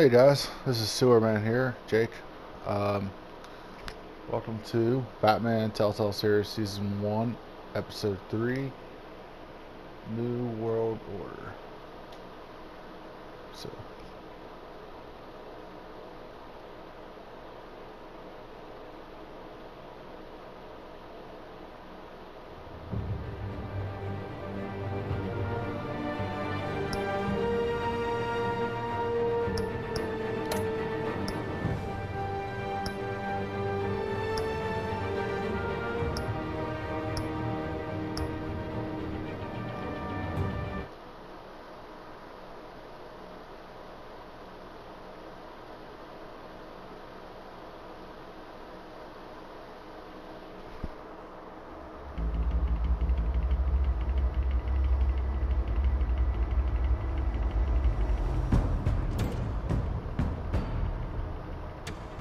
Hey guys, this is Suhrman here, Jake. Um, Welcome to Batman Telltale Series Season 1, Episode 3, New World Order. So,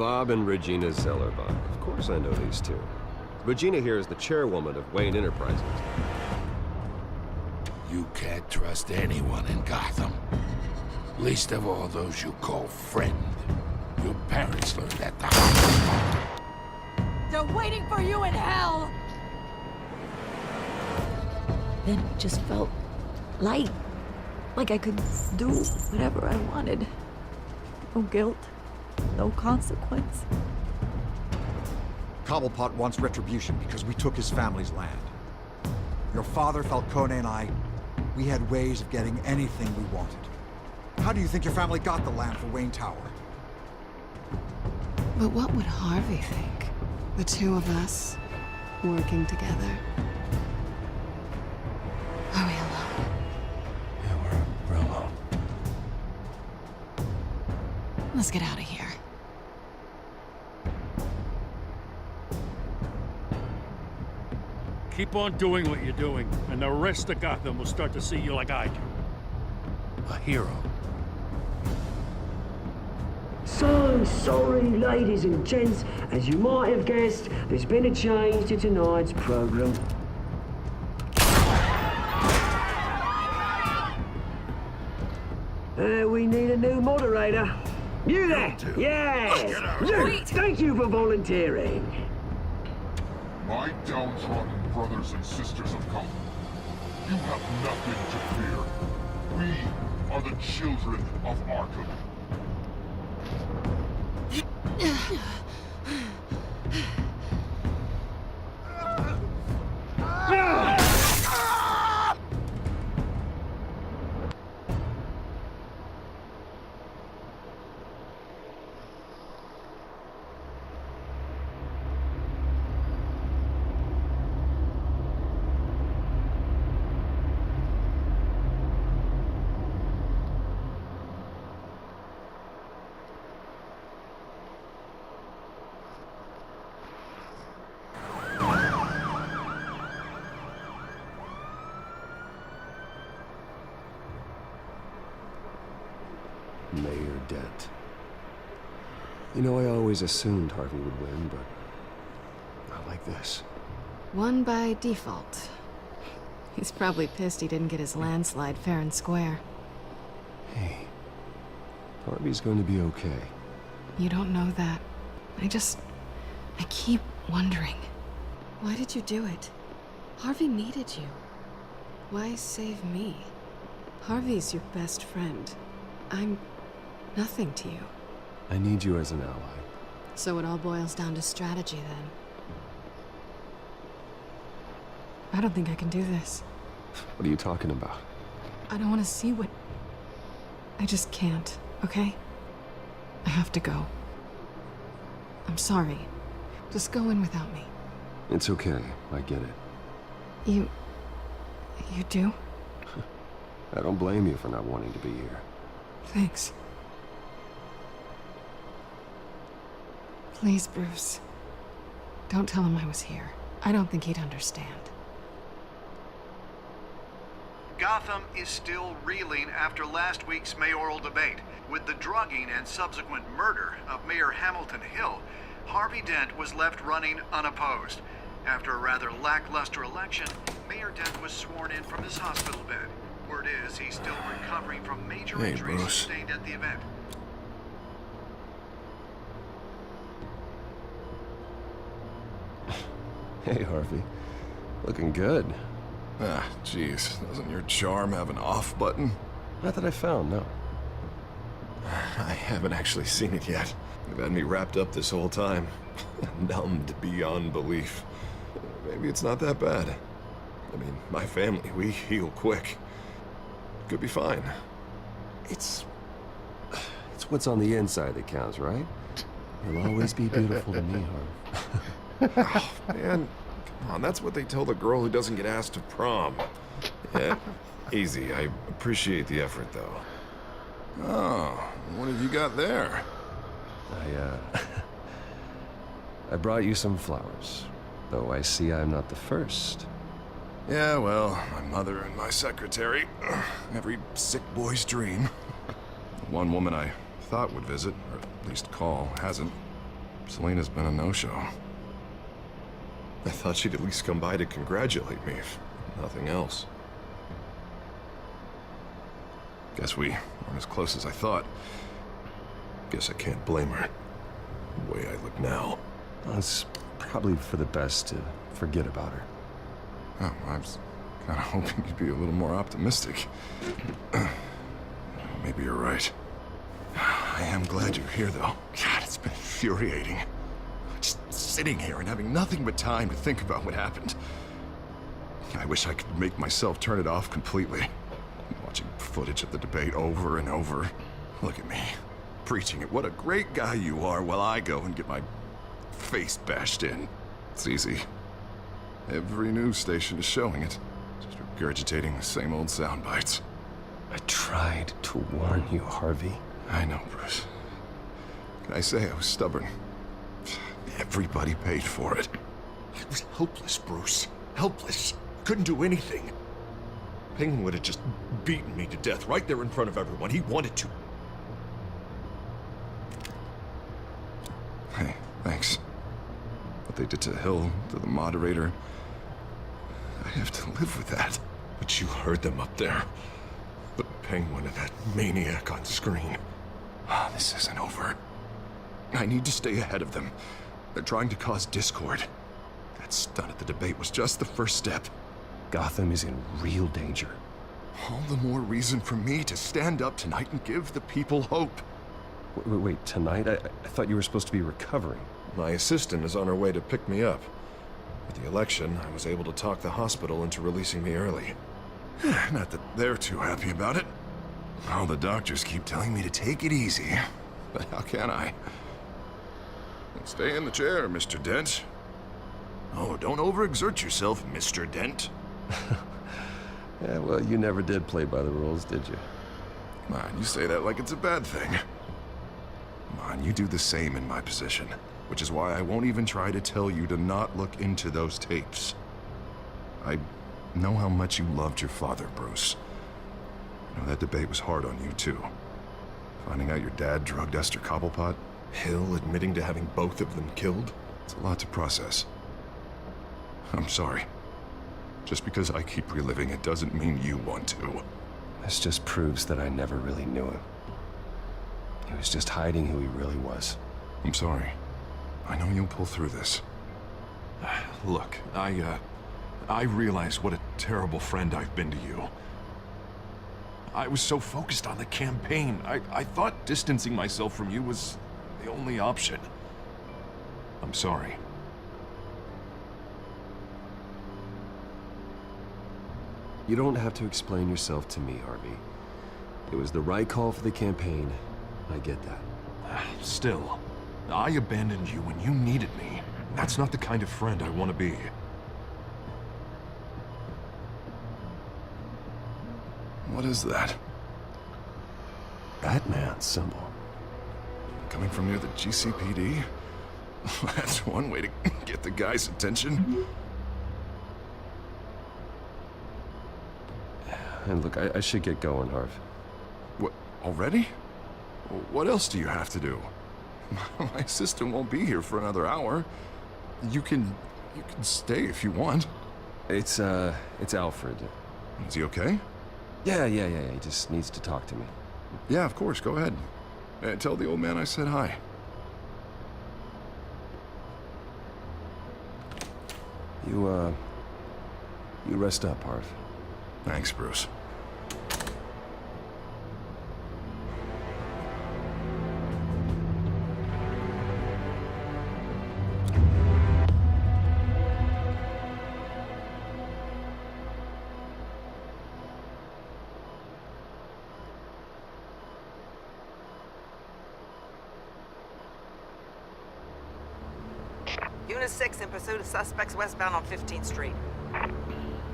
Bob and Regina Zellerbach. Of course I know these two. Regina here is the chairwoman of Wayne Enterprises. You can't trust anyone in Gotham. Least of all those you call friend. Your parents learned that the hard way. They're waiting for you in hell! Then it just felt light. Like I could do whatever I wanted. No guilt. No consequence. Cobblepot wants retribution because we took his family's land. Your father, Falcone, and I, we had ways of getting anything we wanted. How do you think your family got the land for Wayne Tower? But what would Harvey think? The two of us, working together. Are we alone? Yeah, we're alone. Let's get out of here. Keep on doing what you're doing, and the rest of Gotham will start to see you like I do. A hero. So sorry, ladies and gents. As you might have guessed, there's been a change to tonight's program. We need a new moderator. You there? Yes! Wait. Thank you for volunteering. My downtrodden brothers and sisters of Gotham, you have nothing to fear. We are the children of Arkham. Mayor Dent. You know, I always assumed Harvey would win, but not like this. Won by default. He's probably pissed he didn't get his landslide fair and square. Hey, Harvey's going to be okay. You don't know that. I keep wondering. Why did you do it? Harvey needed you. Why save me? Harvey's your best friend. I'm nothing to you. I need you as an ally. So it all boils down to strategy, then. I don't think I can do this. What are you talking about? I don't want to see what... I just can't, okay? I have to go. I'm sorry. Just go in without me. It's okay. I get it. You do? I don't blame you for not wanting to be here. Thanks. Please, Bruce. Don't tell him I was here. I don't think he'd understand. Gotham is still reeling after last week's mayoral debate. With the drugging and subsequent murder of Mayor Hamilton Hill, Harvey Dent was left running unopposed. After a rather lackluster election, Mayor Dent was sworn in from his hospital bed. Word is he's still recovering from major Hey, injuries Bruce. sustained at the event. Hey, Harvey. Looking good. Ah, jeez. Doesn't your charm have an off button? Not that I found, no. I haven't actually seen it yet. You've had me wrapped up this whole time. Numbed beyond belief. Maybe it's not that bad. I mean, my family, we heal quick. Could be fine. It's what's on the inside that counts, right? You'll always be beautiful to me, Harvey. Oh, man. Come on, that's what they tell the girl who doesn't get asked to prom. Yeah, easy. I appreciate the effort, though. Oh, what have you got there? I brought you some flowers. Though I see I'm not the first. Yeah, well, my mother and my secretary. Every sick boy's dream. One woman I thought would visit, or at least call, hasn't. Selena's been a no-show. I thought she'd at least come by to congratulate me, if nothing else. Guess we weren't as close as I thought. Guess I can't blame her. The way I look now. Well, it's probably for the best to forget about her. Oh, I was kind of hoping you'd be a little more optimistic. Maybe you're right. I am glad you're here, though. God, it's been infuriating. Just sitting here and having nothing but time to think about what happened. I wish I could make myself turn it off completely. Watching footage of the debate over and over. Look at me, preaching it. What a great guy you are, while I go and get my face bashed in. It's easy. Every news station is showing it. Just regurgitating the same old sound bites. I tried to warn you, Harvey. I know, Bruce. Can I say I was stubborn? Everybody paid for it. I was helpless, Bruce. Helpless. Couldn't do anything. Penguin would have just beaten me to death right there in front of everyone. He wanted to. Hey, thanks. What they did to Hill, to the moderator, I have to live with that. But you heard them up there. The Penguin and that maniac on screen. This isn't over. I need to stay ahead of them. They're trying to cause discord. That stunt at the debate was just the first step. Gotham is in real danger. All the more reason for me to stand up tonight and give the people hope. Wait, tonight? I thought you were supposed to be recovering. My assistant is on her way to pick me up. With the election, I was able to talk the hospital into releasing me early. Not that they're too happy about it. All the doctors keep telling me to take it easy. But how can I? Stay in the chair, Mr. Dent. Oh, don't overexert yourself, Mr. Dent. Yeah, well, you never did play by the rules, did you? Come on, you say that like it's a bad thing. Come on, you do the same in my position. Which is why I won't even try to tell you to not look into those tapes. I know how much you loved your father, Bruce. I know that debate was hard on you, too. Finding out your dad drugged Esther Cobblepot, Hill admitting to having both of them killed. It's a lot to process. I'm sorry. Just because I keep reliving it doesn't mean you want to. This just proves that I never really knew him. He was just hiding who he really was. I'm sorry. I know you'll pull through this. Look, I realize what a terrible friend I've been to you. I was so focused on the campaign. I thought distancing myself from you was the only option. I'm sorry. You don't have to explain yourself to me, Harvey. It was the right call for the campaign. I get that. Still, I abandoned you when you needed me. That's not the kind of friend I want to be. What is that? Batman's symbol. Coming from near the GCPD? That's one way to get the guy's attention. And look, I should get going, Harv. What, already? What else do you have to do? My assistant won't be here for another hour. You can stay if you want. It's Alfred. Is he okay? Yeah, he just needs to talk to me. Yeah, of course, go ahead. Tell the old man I said hi. You rest up, Harv. Thanks, Bruce. Unit 6 in pursuit of suspects westbound on 15th Street.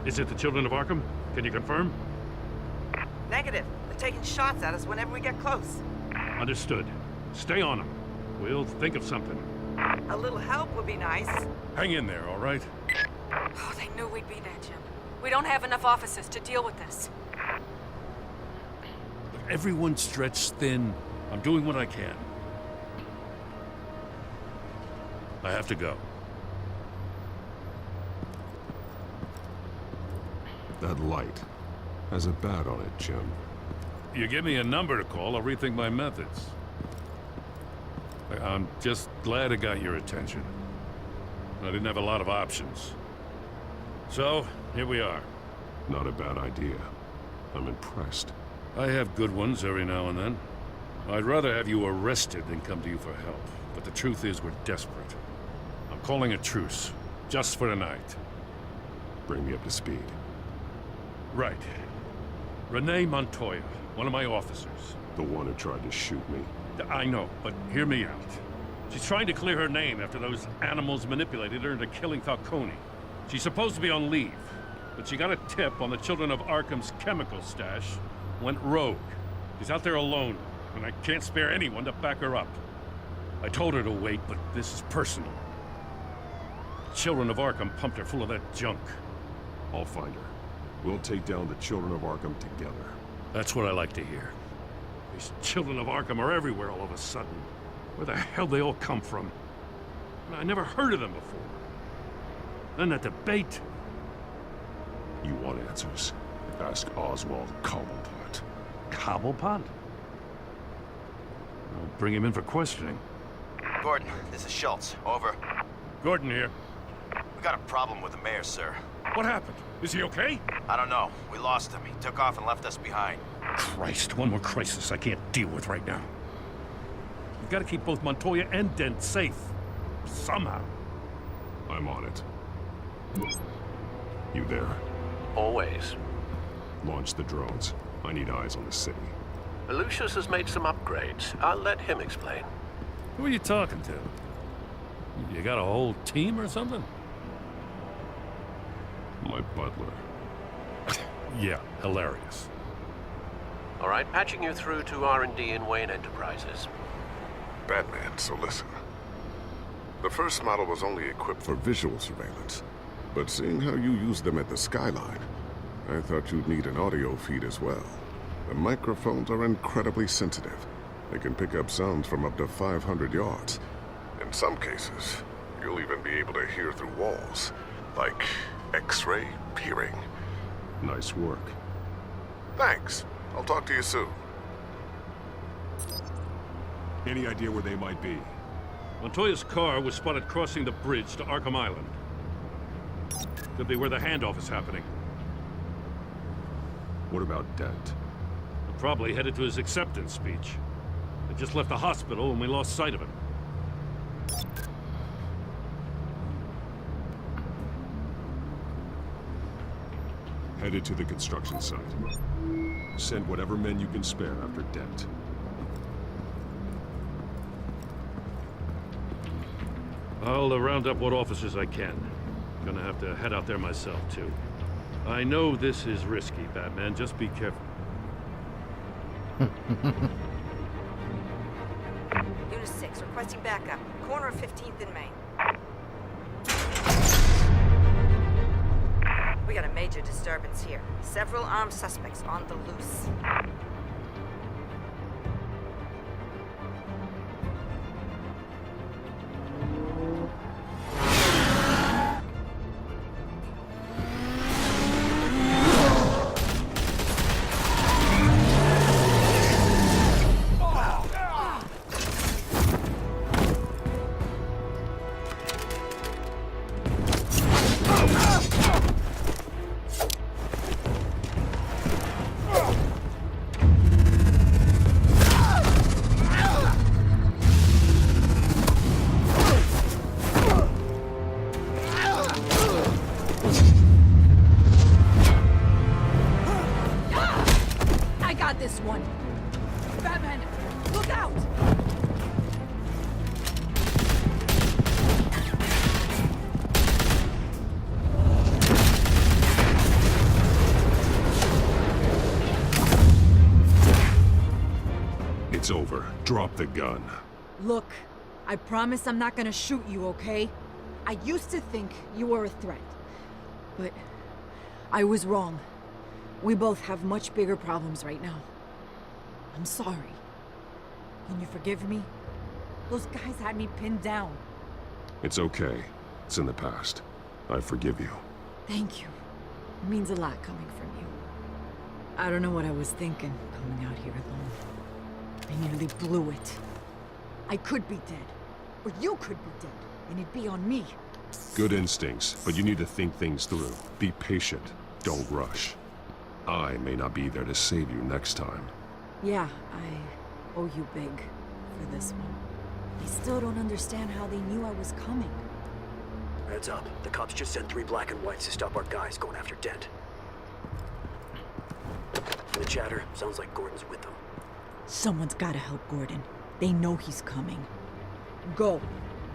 Is it the Children of Arkham? Can you confirm? Negative. They're taking shots at us whenever we get close. Understood. Stay on them. We'll think of something. A little help would be nice. Hang in there, all right? Oh, they knew we'd be there, Jim. We don't have enough officers to deal with this. But everyone's stretched thin. I'm doing what I can. I have to go. That light has a bat on it, Jim. You give me a number to call, I'll rethink my methods. I'm just glad it got your attention. I didn't have a lot of options. So, here we are. Not a bad idea. I'm impressed. I have good ones every now and then. I'd rather have you arrested than come to you for help. But the truth is, we're desperate. I'm calling a truce, just for tonight. Bring me up to speed. Right. Renee Montoya, one of my officers. The one who tried to shoot me? I know, but hear me out. She's trying to clear her name after those animals manipulated her into killing Falcone. She's supposed to be on leave, but she got a tip on the Children of Arkham's chemical stash, went rogue. She's out there alone, and I can't spare anyone to back her up. I told her to wait, but this is personal. Children of Arkham pumped her full of that junk. I'll find her. We'll take down the Children of Arkham together. That's what I like to hear. These Children of Arkham are everywhere all of a sudden. Where the hell they all come from? I never heard of them before. Then that debate. You want answers? Ask Oswald Cobblepot. Cobblepot? I'll bring him in for questioning. Gordon, this is Schultz. Over. Gordon here. We got a problem with the mayor, sir. What happened? Is he okay? I don't know. We lost him. He took off and left us behind. Christ, one more crisis I can't deal with right now. We've got to keep both Montoya and Dent safe. Somehow. I'm on it. You there? Always. Launch the drones. I need eyes on the city. Lucius has made some upgrades. I'll let him explain. Who are you talking to? You got a whole team or something? My butler. Yeah, hilarious. All right, patching you through to R&D in Wayne Enterprises. Batman, so listen. The first model was only equipped for visual surveillance, but seeing how you use them at the skyline, I thought you'd need an audio feed as well. The microphones are incredibly sensitive. They can pick up sounds from up to 500 yards. In some cases, you'll even be able to hear through walls, like X-ray peering. Nice work. Thanks. I'll talk to you soon. Any idea where they might be? Montoya's car was spotted crossing the bridge to Arkham Island. Could be where the handoff is happening. What about Dent? They're probably headed to his acceptance speech. They just left the hospital and we lost sight of him. Headed to the construction site. Send whatever men you can spare after Dent. I'll round up what officers I can. Gonna have to head out there myself, too. I know this is risky, Batman. Just be careful. Unit 6, requesting backup. Corner of 15th and Main. We got a major disturbance here. Several armed suspects on the loose. one. Batman, look out! It's over. Drop the gun. Look, I promise I'm not gonna shoot you, okay? I used to think you were a threat. But I was wrong. We both have much bigger problems right now. I'm sorry. Can you forgive me? Those guys had me pinned down. It's okay. It's in the past. I forgive you. Thank you. It means a lot coming from you. I don't know what I was thinking coming out here alone. I nearly blew it. I could be dead. Or you could be dead. And it'd be on me. Good instincts, but you need to think things through. Be patient. Don't rush. I may not be there to save you next time. Yeah, I owe you big for this one. I still don't understand how they knew I was coming. Heads up. The cops just sent 3 black and whites to stop our guys going after Dent. From the chatter, sounds like Gordon's with them. Someone's gotta help Gordon. They know he's coming. Go.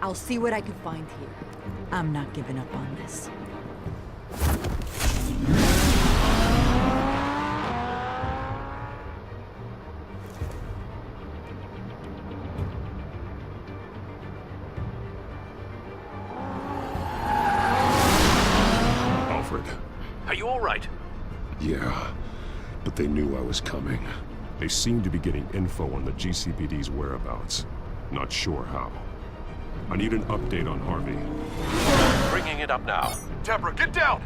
I'll see what I can find here. I'm not giving up on this. Alfred. Are you all right? Yeah, but they knew I was coming. They seem to be getting info on the GCPD's whereabouts. Not sure how. I need an update on Harvey. Bringing it up now. Deborah, get down!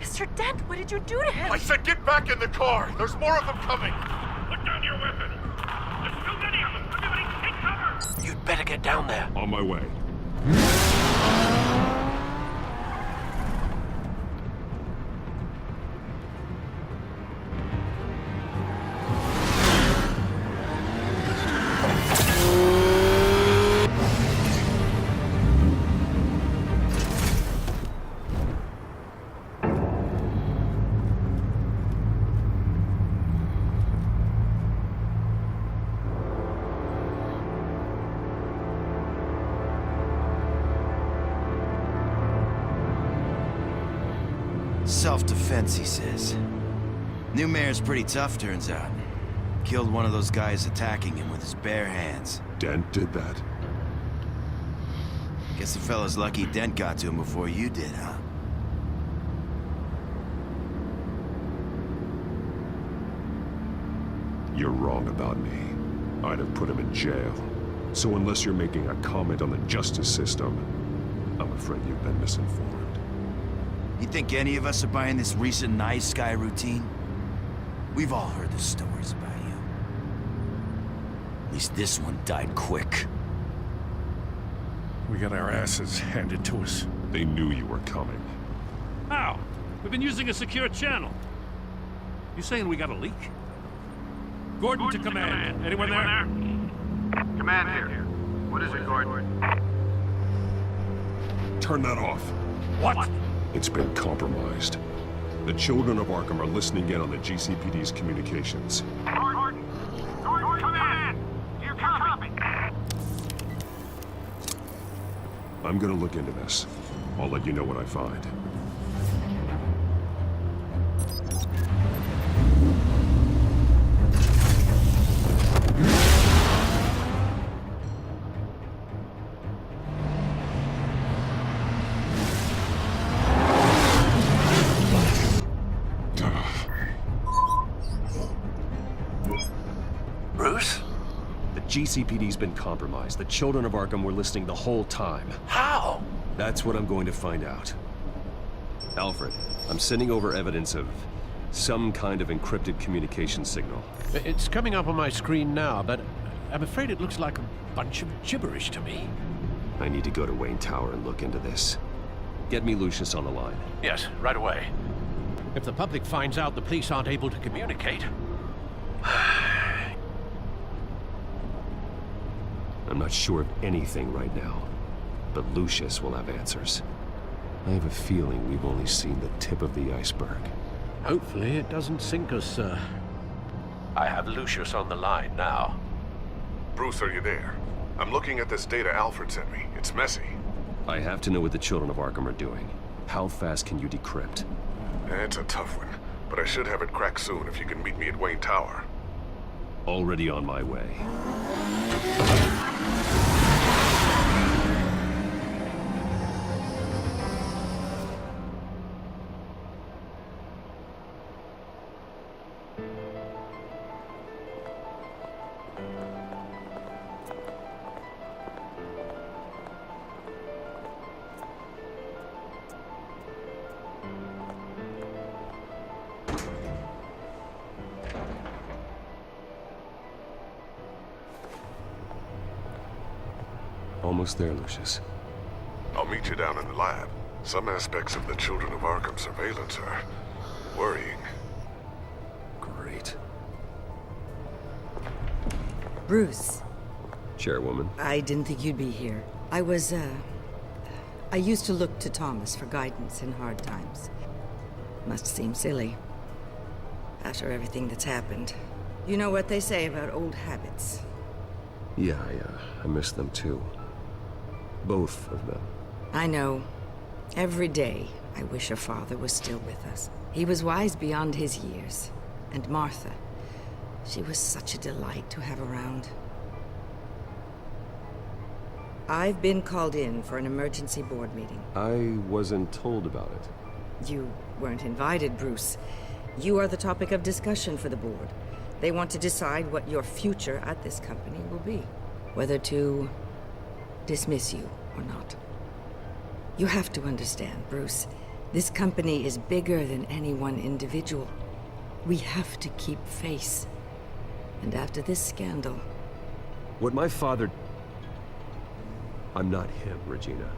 Mr. Dent, what did you do to him? I said get back in the car! There's more of them coming! Put down your weapon! There's too many of them! Everybody take cover! You'd better get down there. On my way. Self-defense, he says. New mayor's pretty tough, turns out. Killed one of those guys attacking him with his bare hands. Dent did that? Guess the fella's lucky Dent got to him before you did, huh? You're wrong about me. I'd have put him in jail. So unless you're making a comment on the justice system, I'm afraid you've been misinformed. You think any of us are buying this recent Nice Guy routine? We've all heard the stories about you. At least this one died quick. We got our asses handed to us. They knew you were coming. How? We've been using a secure channel. You saying we got a leak? Gordon to command. Anyone there? Command here. What is it, Gordon? Turn that off. What? It's been compromised. The children of Arkham are listening in on the GCPD's communications. Gordon, command! Do you copy? I'm gonna look into this. I'll let you know what I find. GCPD's been compromised. The children of Arkham were listening the whole time. How? That's what I'm going to find out. Alfred, I'm sending over evidence of some kind of encrypted communication signal. It's coming up on my screen now, but I'm afraid it looks like a bunch of gibberish to me. I need to go to Wayne Tower and look into this. Get me Lucius on the line. Yes, right away. If the public finds out the police aren't able to communicate... I'm not sure of anything right now, but Lucius will have answers. I have a feeling we've only seen the tip of the iceberg. Hopefully it doesn't sink us, sir. I have Lucius on the line now. Bruce, are you there? I'm looking at this data Alfred sent me. It's messy. I have to know what the children of Arkham are doing. How fast can you decrypt? It's a tough one, but I should have it cracked soon if you can meet me at Wayne Tower. Already on my way. Almost there, Lucius. I'll meet you down in the lab. Some aspects of the Children of Arkham surveillance are worrying. Great. Bruce. Chairwoman. I didn't think you'd be here. I used to look to Thomas for guidance in hard times. Must seem silly. After everything that's happened. You know what they say about old habits. Yeah, I miss them too. Both of them. I know. Every day, I wish a father was still with us. He was wise beyond his years. And Martha, she was such a delight to have around. I've been called in for an emergency board meeting. I wasn't told about it. You weren't invited, Bruce. You are the topic of discussion for the board. They want to decide what your future at this company will be. Whether to dismiss you or not. You have to understand, Bruce. This company is bigger than any one individual. We have to keep face. And after this scandal... What my father... I'm not him, Regina.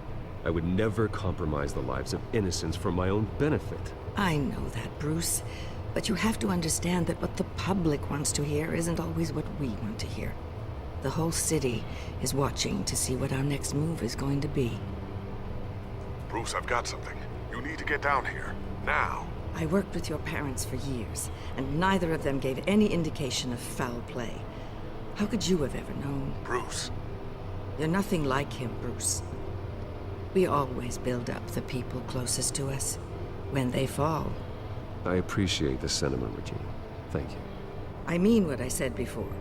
I would never compromise the lives of innocents for my own benefit. I know that, Bruce. But you have to understand that what the public wants to hear isn't always what we want to hear. The whole city is watching to see what our next move is going to be. Bruce, I've got something. You need to get down here. Now. I worked with your parents for years, and neither of them gave any indication of foul play. How could you have ever known? Bruce. You're nothing like him, Bruce. We always build up the people closest to us. When they fall... I appreciate the sentiment, Regina. Thank you. I mean what I said before.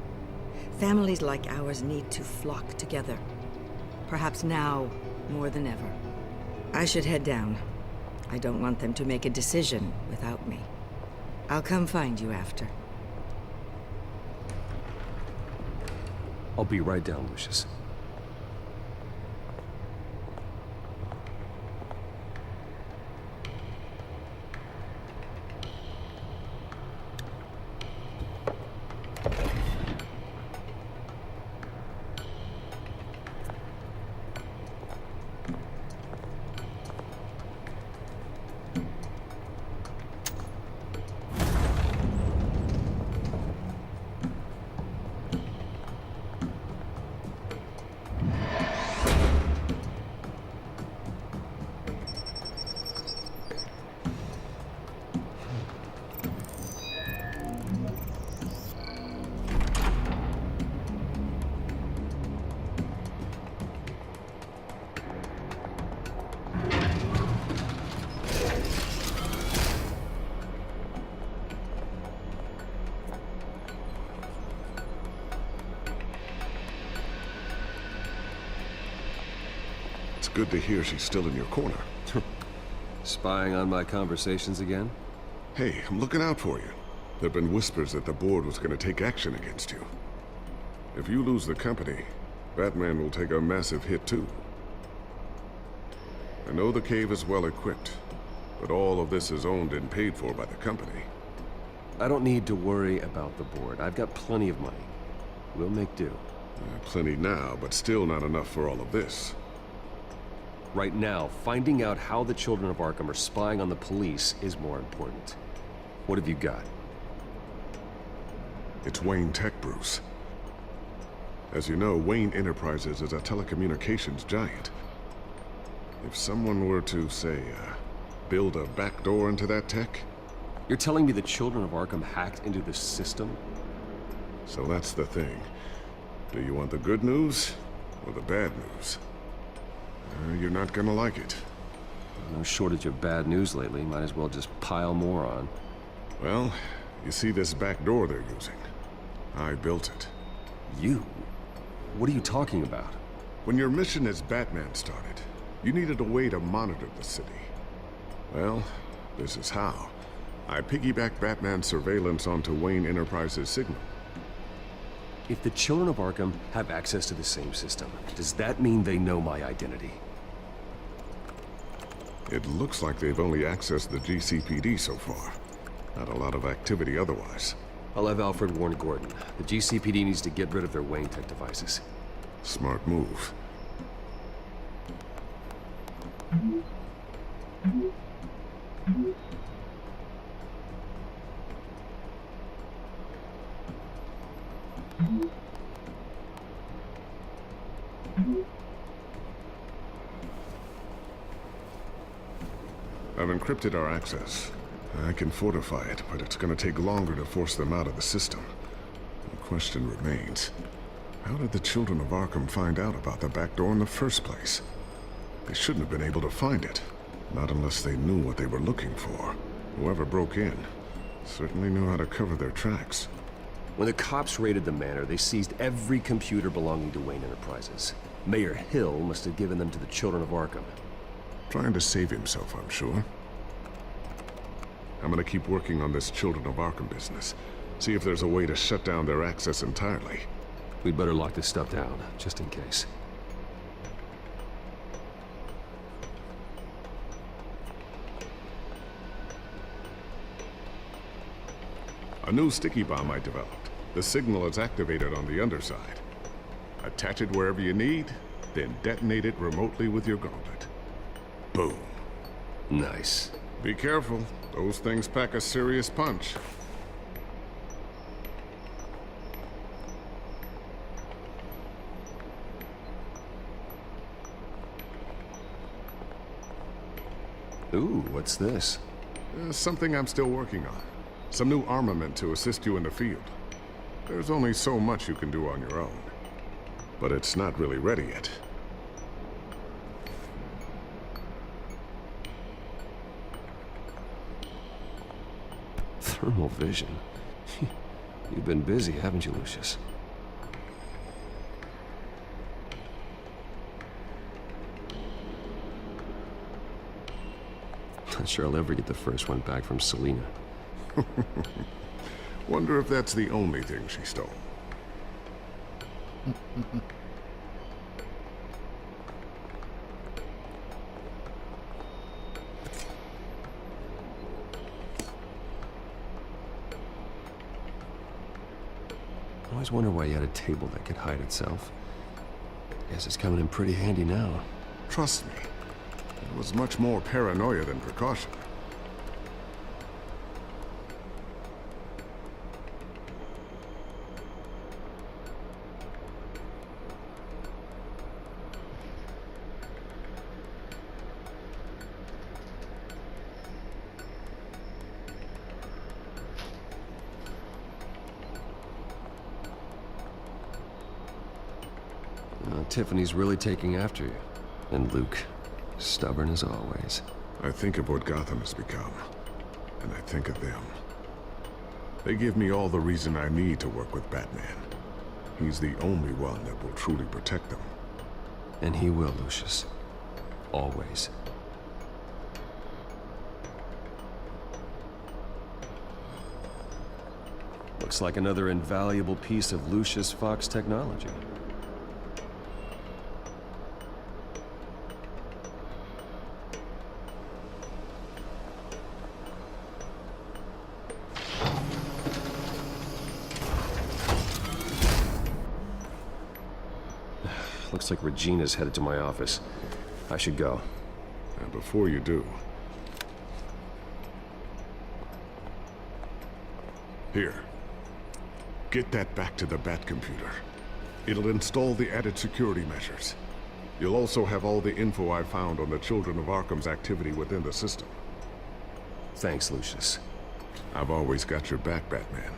Families like ours need to flock together. Perhaps now, more than ever. I should head down. I don't want them to make a decision without me. I'll come find you after. I'll be right down, Lucius. Good to hear she's still in your corner. Spying on my conversations again? Hey, I'm looking out for you. There've been whispers that the board was going to take action against you. If you lose the company, Batman will take a massive hit too. I know the cave is well equipped, but all of this is owned and paid for by the company. I don't need to worry about the board. I've got plenty of money. We'll make do. Plenty now, but still not enough for all of this. Right now, finding out how the Children of Arkham are spying on the police is more important. What have you got? It's Wayne Tech, Bruce. As you know, Wayne Enterprises is a telecommunications giant. If someone were to, say, build a backdoor into that tech... You're telling me the Children of Arkham hacked into the system? So that's the thing. Do you want the good news or the bad news? You're not gonna like it. No shortage of bad news lately. Might as well just pile more on. Well, you see this back door they're using? I built it. You? What are you talking about? When your mission as Batman started, you needed a way to monitor the city. Well, this is how. I piggybacked Batman's surveillance onto Wayne Enterprises' signal. If the children of Arkham have access to the same system, does that mean they know my identity? It looks like they've only accessed the GCPD so far. Not a lot of activity otherwise. I'll have Alfred warn Gordon. The GCPD needs to get rid of their Wayne Tech devices. Smart move. I've encrypted our access. I can fortify it, but it's gonna take longer to force them out of the system. The question remains, how did the children of Arkham find out about the back door in the first place? They shouldn't have been able to find it. Not unless they knew what they were looking for. Whoever broke in certainly knew how to cover their tracks. When the cops raided the manor, they seized every computer belonging to Wayne Enterprises. Mayor Hill must have given them to the children of Arkham. Trying to save himself, I'm sure. I'm gonna keep working on this Children of Arkham business. See if there's a way to shut down their access entirely. We'd better lock this stuff down, just in case. A new sticky bomb I developed. The signal is activated on the underside. Attach it wherever you need, then detonate it remotely with your gauntlet. Boom. Nice. Be careful. Those things pack a serious punch. Ooh, what's this? Something I'm still working on. Some new armament to assist you in the field. There's only so much you can do on your own. But it's not really ready yet. Thermal vision. You've been busy, haven't you, Lucius? Not sure I'll ever get the first one back from Selina. Wonder if that's the only thing she stole. I always wonder why you had a table that could hide itself. Guess it's coming in pretty handy now. Trust me, it was much more paranoia than precaution. Tiffany's really taking after you. And Luke, stubborn as always. I think of what Gotham has become, and I think of them. They give me all the reason I need to work with Batman. He's the only one that will truly protect them. And he will, Lucius. Always. Looks like another invaluable piece of Lucius Fox technology. Looks like Regina's headed to my office. I should go. And before you do... Here. Get that back to the Batcomputer. It'll install the added security measures. You'll also have all the info I found on the Children of Arkham's activity within the system. Thanks, Lucius. I've always got your back, Batman.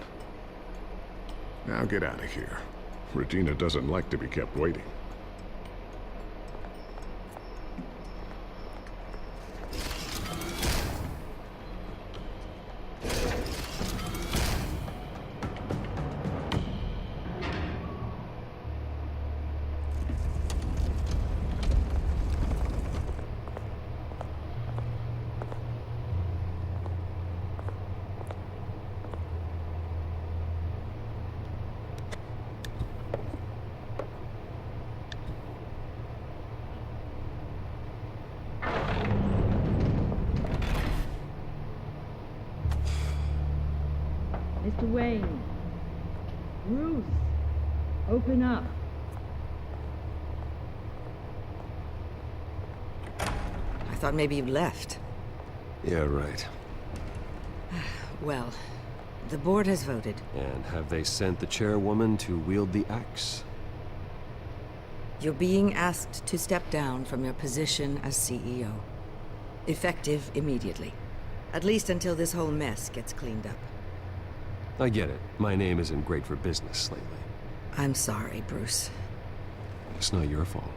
Now get out of here. Regina doesn't like to be kept waiting. Mr. Wayne. Bruce. Open up. I thought maybe you left. Yeah, right. Well, the board has voted. And have they sent the chairwoman to wield the axe? You're being asked to step down from your position as CEO. Effective immediately. At least until this whole mess gets cleaned up. I get it. My name isn't great for business lately. I'm sorry, Bruce. It's not your fault.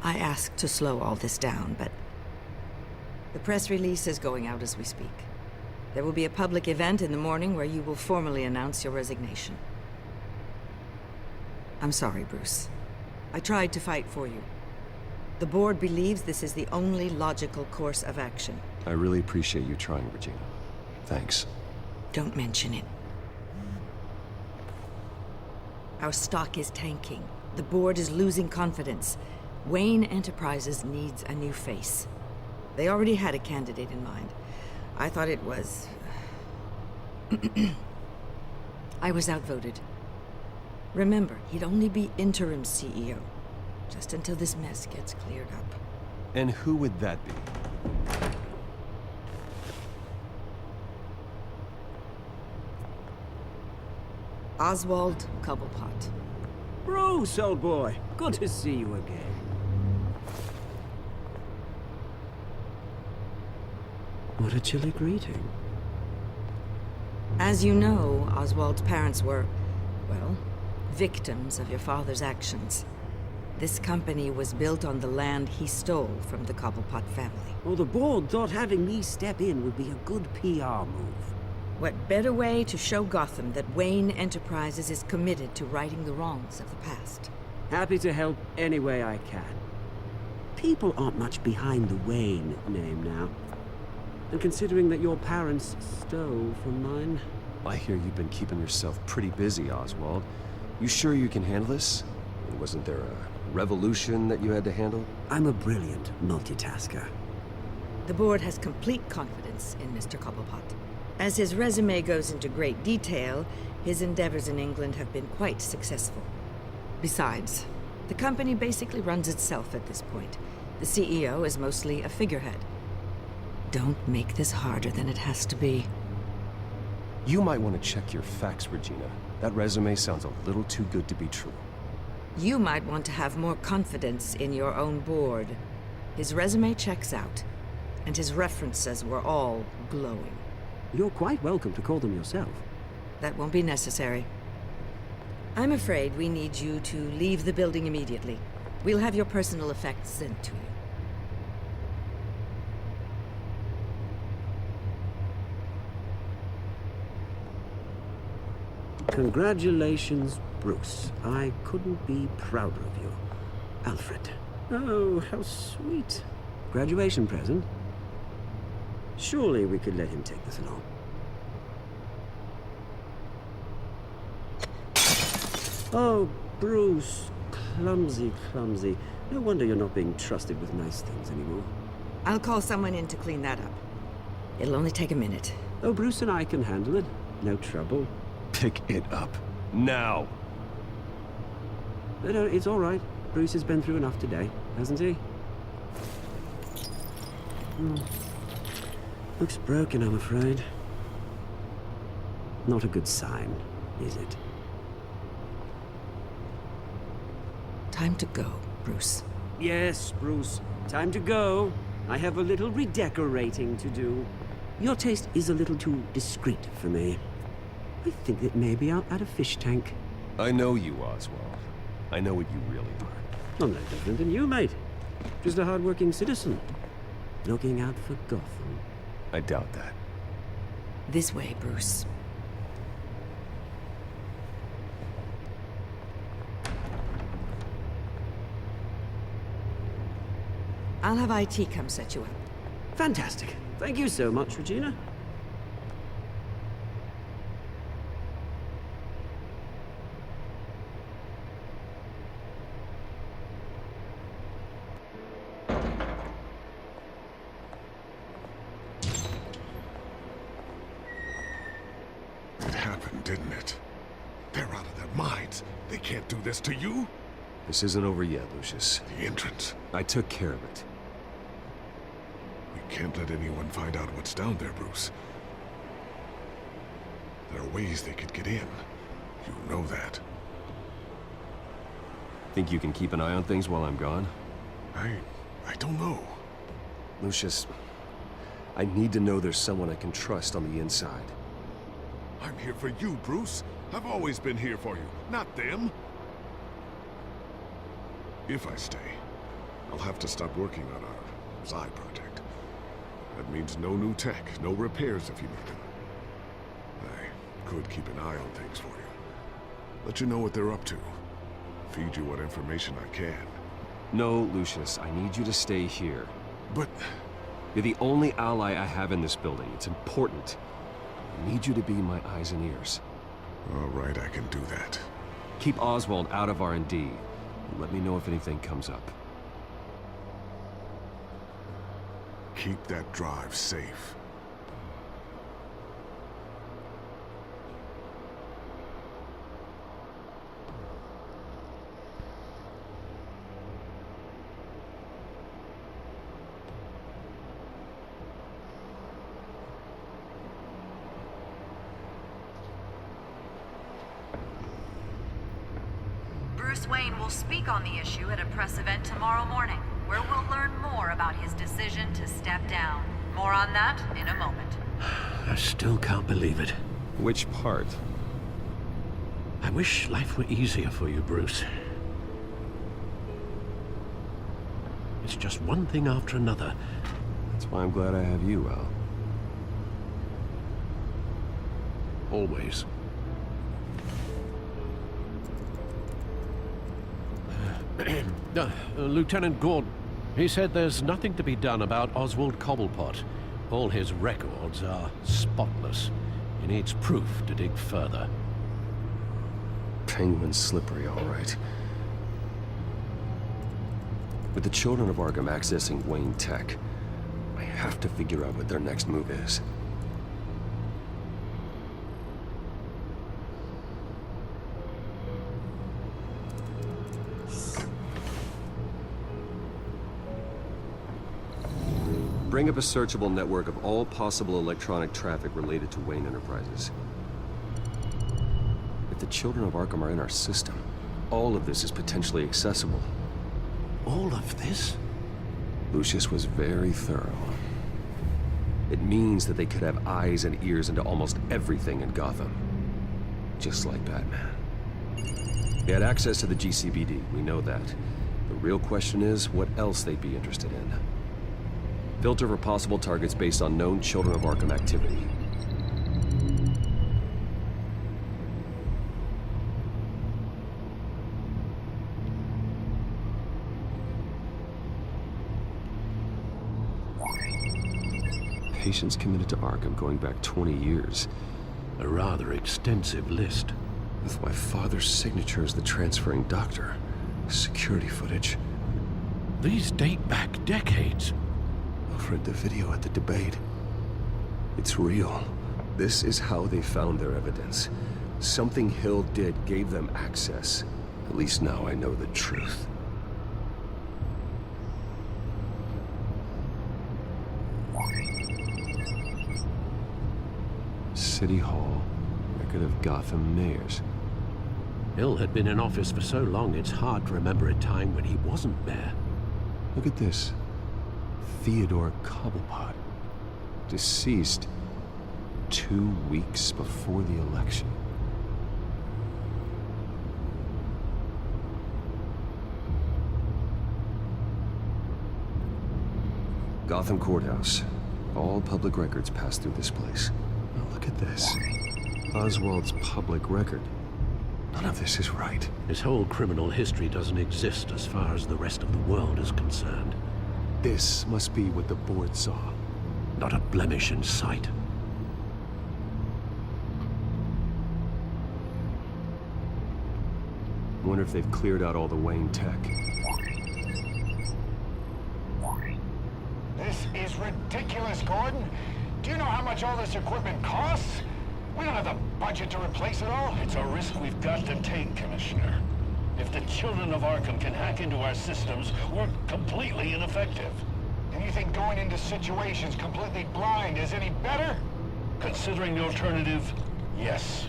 I asked to slow all this down, but the press release is going out as we speak. There will be a public event in the morning where you will formally announce your resignation. I'm sorry, Bruce. I tried to fight for you. The board believes this is the only logical course of action. I really appreciate you trying, Regina. Thanks. Don't mention it. Our stock is tanking. The board is losing confidence. Wayne Enterprises needs a new face. They already had a candidate in mind. I thought it was... I was outvoted. Remember, he'd only be interim CEO. Just until this mess gets cleared up. And who would that be? Oswald Cobblepot. Bruce, old boy. Good to see you again. What a chilly greeting. As you know, Oswald's parents were, well, victims of your father's actions. This company was built on the land he stole from the Cobblepot family. Well, the board thought having me step in would be a good PR move. What better way to show Gotham that Wayne Enterprises is committed to righting the wrongs of the past? Happy to help any way I can. People aren't much behind the Wayne name now. And considering that your parents stole from mine... I hear you've been keeping yourself pretty busy, Oswald. You sure you can handle this? Wasn't there a revolution that you had to handle? I'm a brilliant multitasker. The board has complete confidence in Mr. Cobblepot. As his resume goes into great detail, his endeavors in England have been quite successful. Besides, the company basically runs itself at this point. The CEO is mostly a figurehead. Don't make this harder than it has to be. You might want to check your facts, Regina. That resume sounds a little too good to be true. You might want to have more confidence in your own board. His resume checks out, and his references were all glowing. You're quite welcome to call them yourself. That won't be necessary. I'm afraid we need you to leave the building immediately. We'll have your personal effects sent to you. Congratulations, Bruce. I couldn't be prouder of you. Alfred. Oh, how sweet. Graduation present? Surely we could let him take this along. Oh, Bruce. Clumsy, clumsy. No wonder you're not being trusted with nice things anymore. I'll call someone in to clean that up. It'll only take a minute. Oh, Bruce and I can handle it. No trouble. Pick it up. Now! No, it's all right. Bruce has been through enough today, hasn't he? Looks broken, I'm afraid. Not a good sign, is it? Time to go, Bruce. Yes, Bruce. Time to go. I have a little redecorating to do. Your taste is a little too discreet for me. I think that maybe I'll add a fish tank. I know you, Oswald. I know what you really are. I'm no different than you, mate. Just a hard-working citizen. Looking out for Gotham. I doubt that. This way, Bruce. I'll have IT come set you up. Fantastic. Thank you so much, Regina. It happened, didn't it? They're out of their minds. They can't do this to you? This isn't over yet, Lucius. The entrance. I took care of it. We can't let anyone find out what's down there, Bruce. There are ways they could get in. You know that. Think you can keep an eye on things while I'm gone? I don't know. Lucius, I need to know there's someone I can trust on the inside. I'm here for you, Bruce. I've always been here for you, not them. If I stay, I'll have to stop working on our side project. That means no new tech, no repairs if you need them. I could keep an eye on things for you. Let you know what they're up to. Feed you what information I can. No, Lucius, I need you to stay here. But... You're the only ally I have in this building. It's important. I need you to be my eyes and ears. All right, I can do that. Keep Oswald out of R&D. And let me know if anything comes up. Keep that drive safe. Bruce Wayne will speak on the issue at a press event tomorrow morning, where we'll learn more about his decision to step down. More on that in a moment. I still can't believe it. Which part? I wish life were easier for you, Bruce. It's just one thing after another. That's why I'm glad I have you, Al. Always. Lieutenant Gordon, he said there's nothing to be done about Oswald Cobblepot. All his records are spotless. He needs proof to dig further. Penguin's slippery, all right. With the children of Arkham accessing Wayne Tech, I have to figure out what their next move is. Bring up a searchable network of all possible electronic traffic related to Wayne Enterprises. If the children of Arkham are in our system, all of this is potentially accessible. All of this? Lucius was very thorough. It means that they could have eyes and ears into almost everything in Gotham. Just like Batman. They had access to the GCPD, we know that. The real question is, what else they'd be interested in. Filter for possible targets based on known Children of Arkham activity. Patients committed to Arkham going back 20 years. A rather extensive list. With my father's signature as the transferring doctor. Security footage. These date back decades. I've read the video at the debate. It's real. This is how they found their evidence. Something Hill did gave them access. At least now I know the truth. City Hall. Record of Gotham mayors. Hill had been in office for so long, it's hard to remember a time when he wasn't mayor. Look at this. Theodore Cobblepot. Deceased. 2 weeks before the election. Gotham Courthouse. All public records pass through this place. Now look at this. Oswald's public record. None of this is right. His whole criminal history doesn't exist as far as the rest of the world is concerned. This must be what the board saw. Not a blemish in sight. Wonder if they've cleared out all the Wayne tech. This is ridiculous, Gordon. Do you know how much all this equipment costs? We don't have the budget to replace it all. It's a risk we've got to take, Commissioner. If the children of Arkham can hack into our systems, we're completely ineffective. And you think going into situations completely blind is any better? Considering the alternative, yes.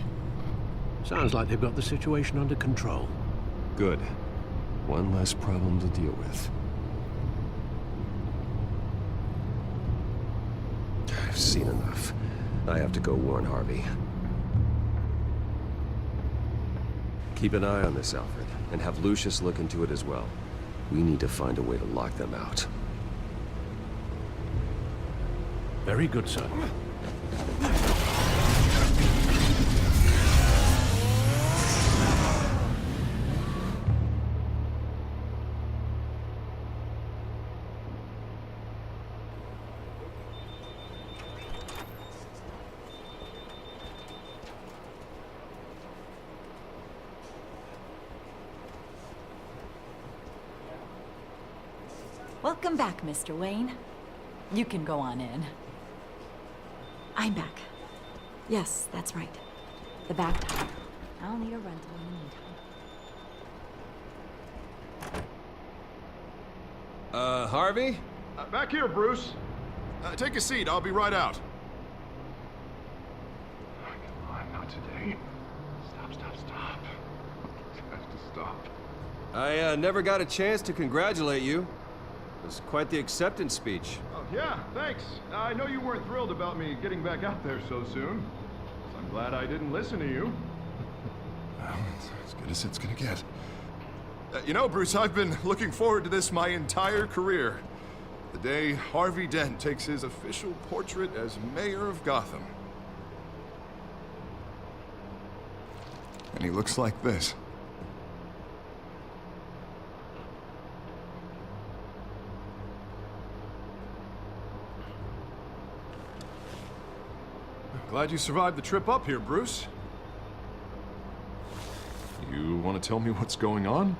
Sounds like they've got the situation under control. Good. One less problem to deal with. I've seen enough. I have to go warn Harvey. Keep an eye on this, Alfred, and have Lucius look into it as well. We need to find a way to lock them out. Very good, sir. Welcome back, Mr. Wayne. You can go on in. I'm back. Yes, that's right. The back tire. I'll need a rental in the meantime. Harvey? Back here, Bruce. Take a seat. I'll be right out. Come on, not today. Stop. You have to stop. I never got a chance to congratulate you. It was quite the acceptance speech. Oh, yeah, thanks. I know you weren't thrilled about me getting back out there so soon. So I'm glad I didn't listen to you. Well, it's as good as it's gonna get. You know, Bruce, I've been looking forward to this my entire career. The day Harvey Dent takes his official portrait as mayor of Gotham. And he looks like this. Glad you survived the trip up here, Bruce. You want to tell me what's going on?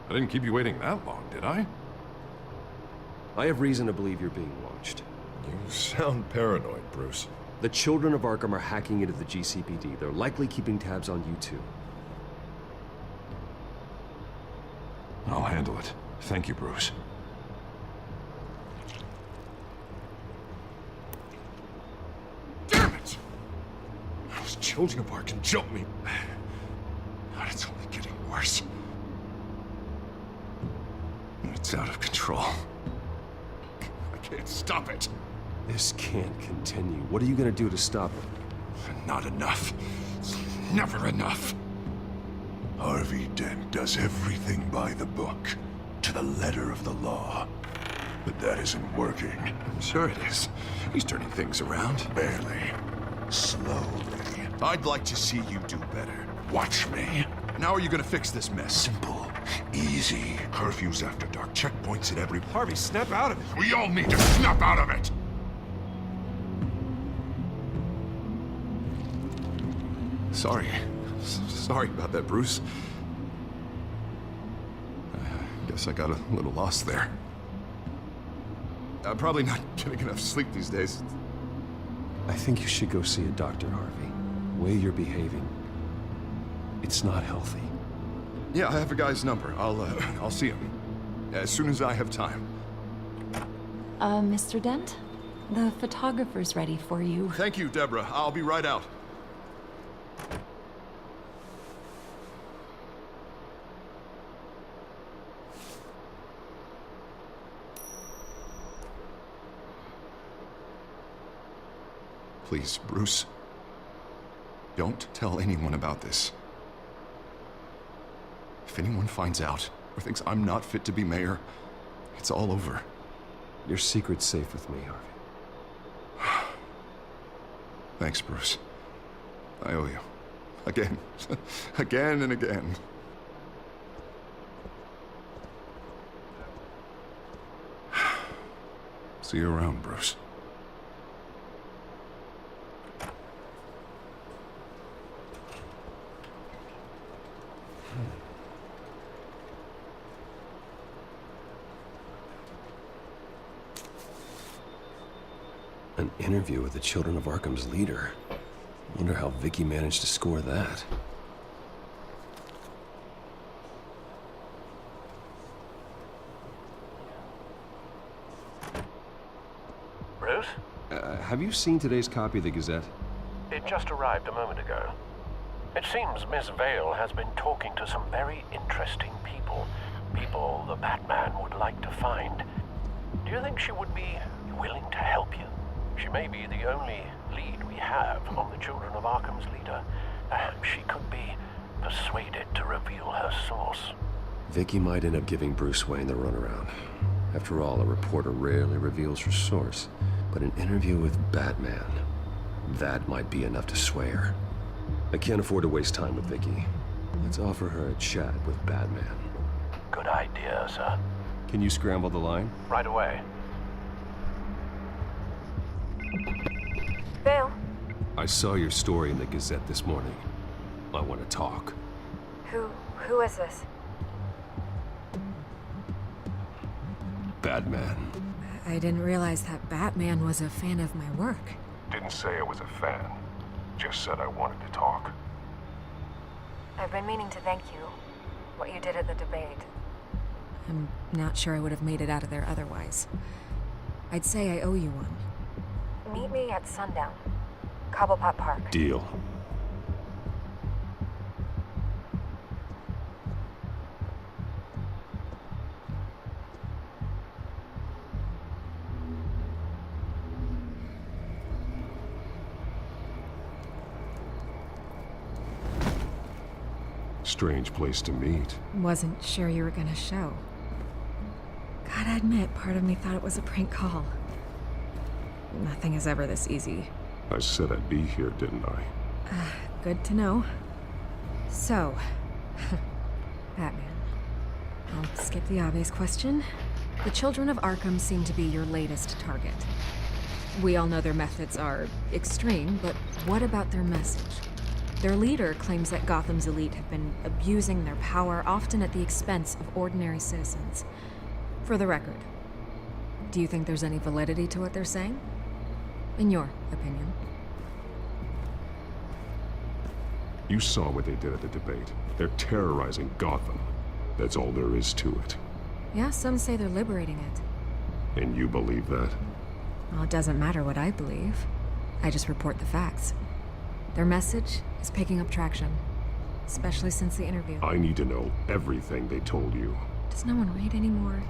I didn't keep you waiting that long, did I? I have reason to believe you're being watched. You sound paranoid, Bruce. The children of Arkham are hacking into the GCPD. They're likely keeping tabs on you too. I'll handle it. Thank you, Bruce. Damn it! Those children of Arkham jumped me. God, it's only getting worse. It's out of control. I can't stop it. This can't continue. What are you gonna do to stop it? Not enough. It's never enough. Harvey Dent does everything by the book, to the letter of the law. But that isn't working. I'm sure it is. He's turning things around. Barely. Slowly. I'd like to see you do better. Watch me. Now are you gonna fix this mess? Simple. Easy. Curfews after dark. Checkpoints at every... Harvey, snap out of it. We all need to snap out of it! Sorry. Sorry about that, Bruce. I guess I got a little lost there. I'm probably not getting enough sleep these days. I think you should go see a doctor, Harvey. The way you're behaving, it's not healthy. Yeah, I have a guy's number. I'll see him as soon as I have time. Mr. Dent? The photographer's ready for you. Thank you, Deborah. I'll be right out. Please, Bruce. Don't tell anyone about this. If anyone finds out or thinks I'm not fit to be mayor, it's all over. Your secret's safe with me, Harvey. Thanks, Bruce. I owe you. Again. Again and again. See you around, Bruce. An interview with the Children of Arkham's leader. Wonder how Vicky managed to score that. Bruce? Have you seen today's copy of the Gazette? It just arrived a moment ago. It seems Miss Vale has been talking to some very interesting people. People the Batman would like to find. Do you think she would be willing to help you? She may be the only lead we have on the Children of Arkham's leader. Perhaps she could be persuaded to reveal her source. Vicky might end up giving Bruce Wayne the runaround. After all, a reporter rarely reveals her source. But an interview with Batman, that might be enough to sway her. I can't afford to waste time with Vicky. Let's offer her a chat with Batman. Good idea, sir. Can you scramble the line? Right away. Vale? I saw your story in the Gazette this morning. I want to talk. Who is this? Batman. I didn't realize that Batman was a fan of my work. Didn't say I was a fan. Just said I wanted to talk. I've been meaning to thank you. What you did at the debate. I'm not sure I would have made it out of there otherwise. I'd say I owe you one. Meet me at sundown. Cobblepot Park. Deal. Strange place to meet. Wasn't sure you were gonna show. Gotta admit, part of me thought it was a prank call. Nothing is ever this easy. I said I'd be here, didn't I? Good to know. So, Batman. I'll skip the obvious question. The Children of Arkham seem to be your latest target. We all know their methods are extreme, but what about their message? Their leader claims that Gotham's elite have been abusing their power, often at the expense of ordinary citizens. For the record, do you think there's any validity to what they're saying? In your opinion? You saw what they did at the debate. They're terrorizing Gotham. That's all there is to it. Yeah, some say they're liberating it. And you believe that? Well, it doesn't matter what I believe. I just report the facts. Their message is picking up traction, especially since the interview. I need to know everything they told you. Does no one read anymore?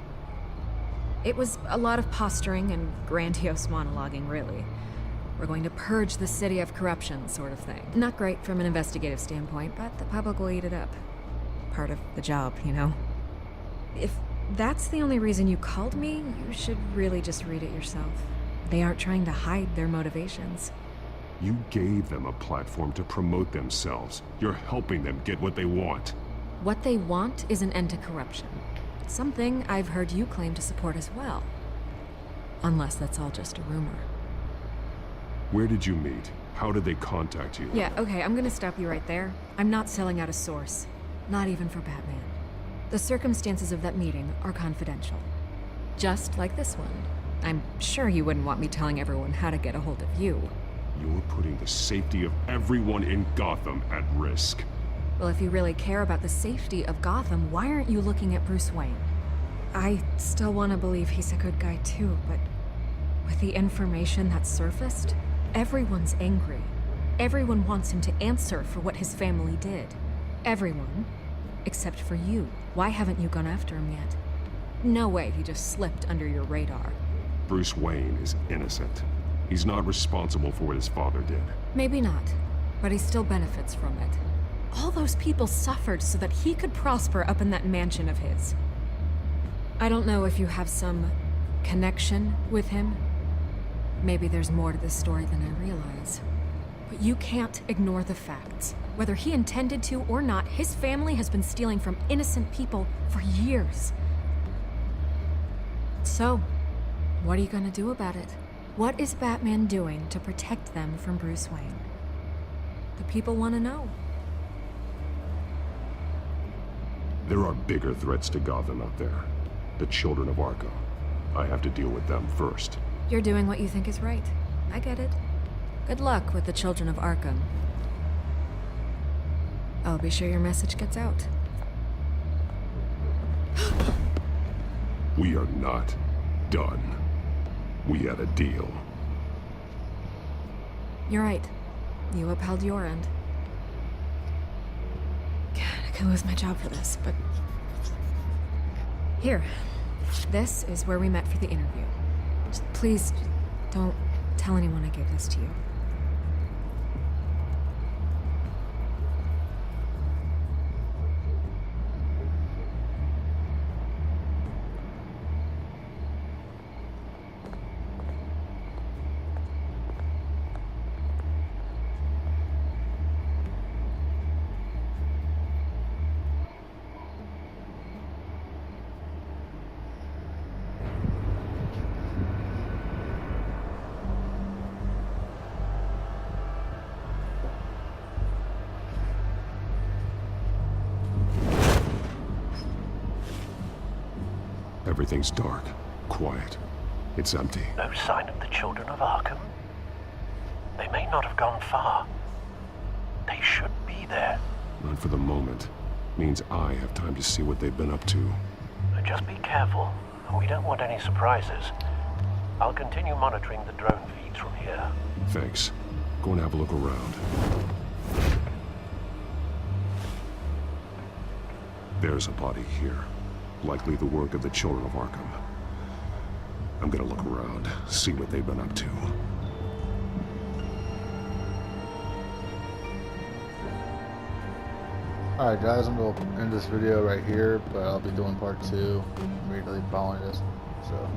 It was a lot of posturing and grandiose monologuing, really. We're going to purge the city of corruption, sort of thing. Not great from an investigative standpoint, but the public will eat it up. Part of the job, you know? If that's the only reason you called me, you should really just read it yourself. They aren't trying to hide their motivations. You gave them a platform to promote themselves. You're helping them get what they want. What they want is an end to corruption. Something I've heard you claim to support as well. Unless that's all just a rumor. Where did you meet? How did they contact you? Yeah, okay, I'm gonna stop you right there. I'm not selling out a source. Not even for Batman. The circumstances of that meeting are confidential. Just like this one. I'm sure you wouldn't want me telling everyone how to get a hold of you. You're putting the safety of everyone in Gotham at risk. Well, if you really care about the safety of Gotham, why aren't you looking at Bruce Wayne? I still want to believe he's a good guy too, but with the information that's surfaced, everyone's angry. Everyone wants him to answer for what his family did. Everyone, except for you. Why haven't you gone after him yet? No way he just slipped under your radar. Bruce Wayne is innocent. He's not responsible for what his father did. Maybe not, but he still benefits from it. All those people suffered so that he could prosper up in that mansion of his. I don't know if you have some connection with him. Maybe there's more to this story than I realize. But you can't ignore the facts. Whether he intended to or not, his family has been stealing from innocent people for years. So, what are you gonna do about it? What is Batman doing to protect them from Bruce Wayne? The people want to know. There are bigger threats to Gotham out there. The children of Arkham. I have to deal with them first. You're doing what you think is right. I get it. Good luck with the children of Arkham. I'll be sure your message gets out. We are not done. We had a deal. You're right. You upheld your end. God, I could lose my job for this, but... Here. This is where we met for the interview. Just please, don't tell anyone I gave this to you. Everything's dark, quiet. It's empty. No sign of the children of Arkham? They may not have gone far. They should be there. Not for the moment. Means I have time to see what they've been up to. Just be careful. We don't want any surprises. I'll continue monitoring the drone feeds from here. Thanks. Go and have a look around. There's a body here. Likely the work of the children of Arkham. I'm gonna look around, see what they've been up to. Alright guys, I'm going to end this video right here, but I'll be doing part 2 immediately following this. So